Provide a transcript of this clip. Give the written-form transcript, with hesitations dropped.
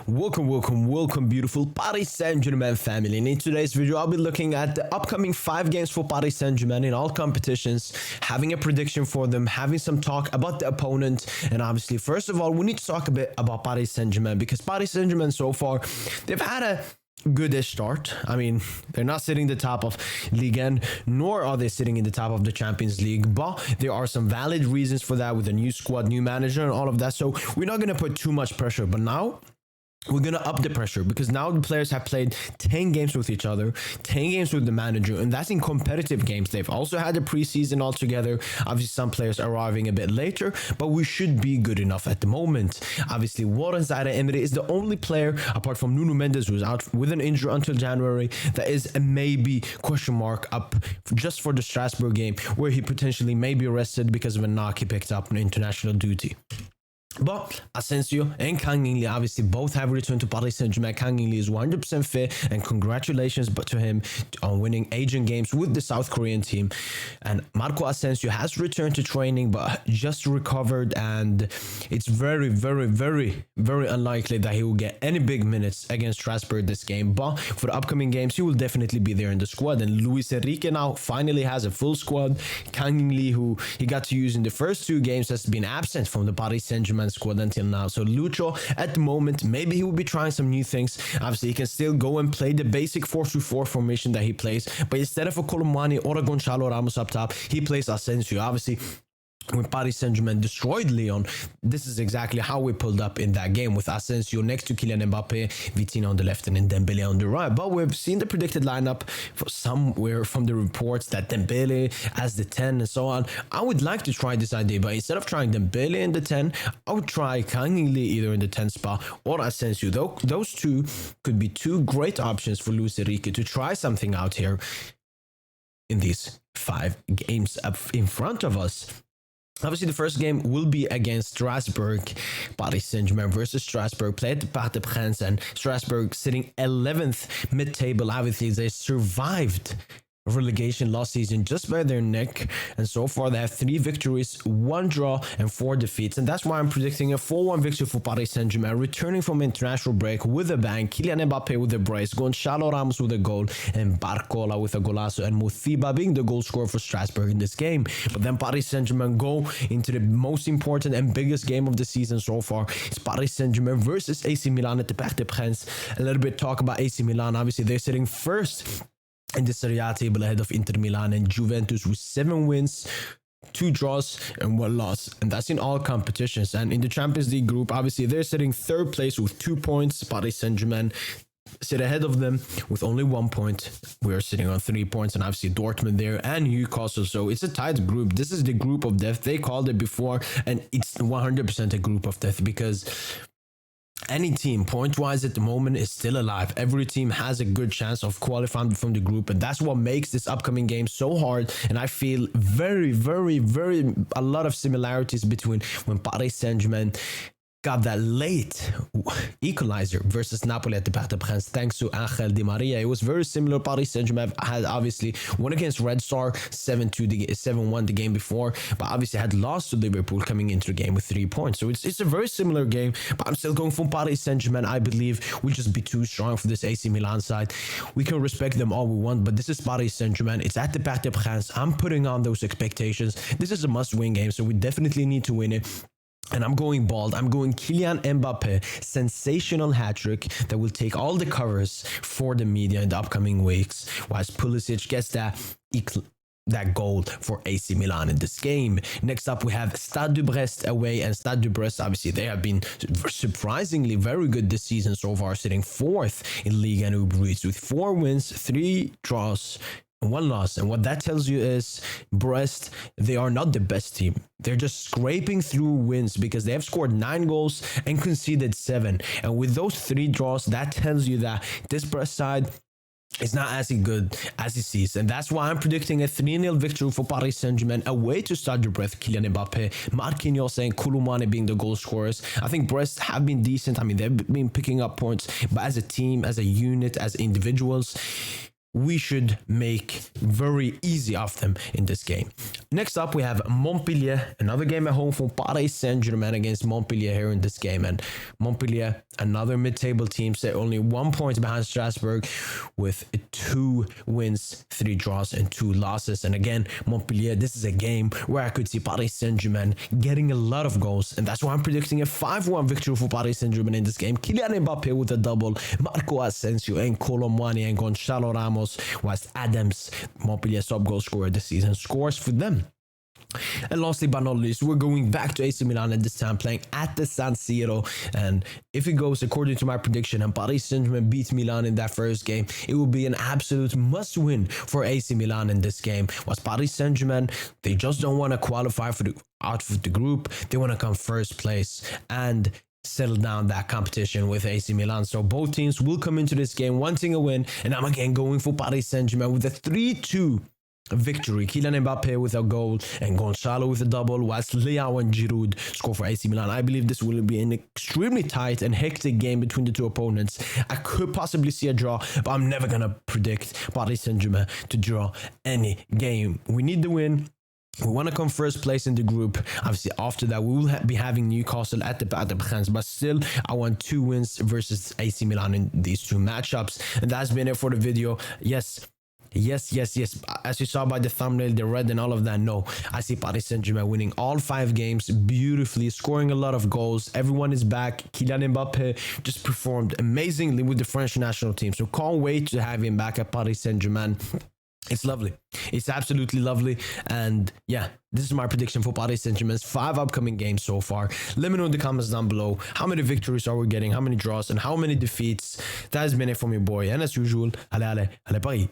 Welcome, beautiful Paris Saint-Germain family. And in today's video, I'll be looking at the upcoming 5 games for Paris Saint-Germain in all competitions, having a prediction for them, having some talk about the opponent, and obviously, first of all, we need to talk a bit about Paris Saint-Germain because Paris Saint-Germain so far, they've had a goodish start. I mean, they're not sitting the top of Ligue 1, nor are they sitting in the top of the Champions League, but there are some valid reasons for that with a new squad, new manager, and all of that. So we're not going to put too much pressure, but now we're going to up the pressure because now the players have played 10 games with each other, 10 games with the manager, and that's in competitive games. They've also had a preseason altogether. Obviously, some players arriving a bit later, but we should be good enough at the moment. Obviously, Warren Zaire-Emery is the only player, apart from Nuno Mendes, who's out with an injury until January, that is a maybe question mark up just for the Strasbourg game, where he potentially may be arrested because of a knock he picked up on international duty. But Asensio and Kang In-lee obviously both have returned to Paris Saint-Germain. Kang In-lee is 100% fit, and congratulations to him on winning Asian Games with the South Korean team. And Marco Asensio has returned to training but just recovered, and it's very unlikely that he will get any big minutes against Strasbourg this game. But for the upcoming games, he will definitely be there in the squad. And Luis Enrique now finally has a full squad. Kang In-lee, who he got to use in the first 2 games, has been absent from the Paris Saint-Germain squad until now. So Lucho, at the moment, maybe he will be trying some new things. Obviously, he can still go and play the basic 4-2-4 formation that he plays, but instead of a Colomani or a Gonçalo Ramos up top, he plays Asensio. Obviously, when Paris Saint-Germain destroyed Lyon, this is exactly how we pulled up in that game, with Asensio next to Kylian Mbappe, Vitinha on the left, and then Dembele on the right. But we've seen the predicted lineup for somewhere from the reports that Dembele as the 10 and so on. I would like to try this idea, but instead of trying Dembele in the 10, I would try Kang In-lee either in the 10 spot or Asensio. Those two could be 2 great options for Luis Enrique to try something out here in these 5 games up in front of us. Obviously, the first game will be against Strasbourg. Paris Saint-Germain versus Strasbourg, played at the Parc des Princes, and Strasbourg sitting 11th mid-table. Obviously, they survived relegation last season just by their neck, and so far they have 3 victories, 1 draw, and 4 defeats, and that's why I'm predicting a 4-1 victory for Paris Saint-Germain, returning from international break with a bang. Kylian Mbappe with a brace, Gonçalo Ramos with a goal, and Barcola with a golazo, and Muthiba being the goal scorer for Strasbourg in this game. But then Paris Saint-Germain go into the most important and biggest game of the season so far. It's Paris Saint-Germain versus AC Milan at the Parc des Princes. A little bit talk about AC Milan. Obviously, they're sitting first in the Serie A table ahead of Inter Milan and Juventus with 7 wins, 2 draws, and 1 loss, and that's in all competitions. And in the Champions League group, obviously they're sitting 3rd place with 2 points. Paris Saint-Germain sit ahead of them with only 1 point. We're sitting on 3 points, and obviously Dortmund there and Newcastle. So it's a tight group. This is the group of death. They called it before, and it's 100% a group of death because any team, point-wise at the moment, is still alive. Every team has a good chance of qualifying from the group, and that's what makes this upcoming game so hard. And I feel very a lot of similarities between when Paris Saint-Germain got that late equalizer versus Napoli at the Parc des Princes thanks to Angel Di Maria. It was very similar. Paris Saint-Germain had obviously won against Red Star 7-1 the game before, but obviously had lost to Liverpool coming into the game with 3 points. So it's a very similar game, but I'm still going for Paris Saint-Germain. I believe we'll just be too strong for this AC Milan side. We can respect them all we want, but this is Paris Saint-Germain. It's at the Parc des Princes. I'm putting on those expectations. This is a must-win game, so we definitely need to win it. And I'm going bold. I'm going Kylian Mbappe, sensational hat-trick that will take all the covers for the media in the upcoming weeks, whilst Pulisic gets that goal for AC Milan in this game. Next up, we have Stade de Brest away, and Stade de Brest, obviously, they have been surprisingly very good this season so far, sitting 4th in Ligue 1 Uber Eats with 4 wins, 3 draws, 1 loss. And what that tells you is Brest, they are not the best team. They're just scraping through wins because they have scored 9 goals and conceded 7. And with those 3 draws, that tells you that this Brest side is not as good as it sees. And that's why I'm predicting a 3-0 victory for Paris Saint-Germain away to Stade de Brest. Kylian Mbappe, Marquinhos, and Koulibaly being the goal scorers. I think Brest have been decent. I mean, they've been picking up points, but as a team, as a unit, as individuals, we should make very easy of them in this game. Next up, we have Montpellier, another game at home for Paris Saint-Germain against Montpellier here in this game. And Montpellier, another mid-table team, set only 1 point behind Strasbourg with 2 wins, 3 draws, and 2 losses. And again, Montpellier, this is a game where I could see Paris Saint-Germain getting a lot of goals. And that's why I'm predicting a 5-1 victory for Paris Saint-Germain in this game. Kylian Mbappe with a double, Marco Asensio and Colomwani and Gonçalo Ramos, whilst Adams, Montpellier's top goal scorer this season, scores for them. And lastly but not least, we're going back to AC Milan at this time, playing at the San Siro. And if it goes according to my prediction and Paris Saint-Germain beats Milan in that first game, it will be an absolute must-win for AC Milan in this game. Whilst Paris Saint-Germain, they just don't want to qualify for out of the group. They want to come first place and settle down that competition with AC Milan. So both teams will come into this game wanting a win, and I'm again going for Paris Saint-Germain with a 3-2 victory. Kylian Mbappe with a goal and Gonçalo with a double, whilst Leao and Giroud score for AC Milan. I believe this will be an extremely tight and hectic game between the two opponents. I could possibly see a draw, but I'm never going to predict Paris Saint-Germain to draw any game. We need the win. We want to come first place in the group. Obviously, after that, we will be having Newcastle at the Brest, but still, I want 2 wins versus AC Milan in these 2 matchups. And that's been it for the video. Yes. As you saw by the thumbnail, the red and all of that, no. I see Paris Saint-Germain winning all 5 games beautifully, scoring a lot of goals. Everyone is back. Kylian Mbappe just performed amazingly with the French national team. So can't wait to have him back at Paris Saint-Germain. It's lovely. It's absolutely lovely. And yeah, this is my prediction for Paris Saint-Germain's 5 upcoming games so far. Let me know in the comments down below how many victories are we getting, how many draws, and how many defeats. That has been it from your boy. And as usual, allez Paris.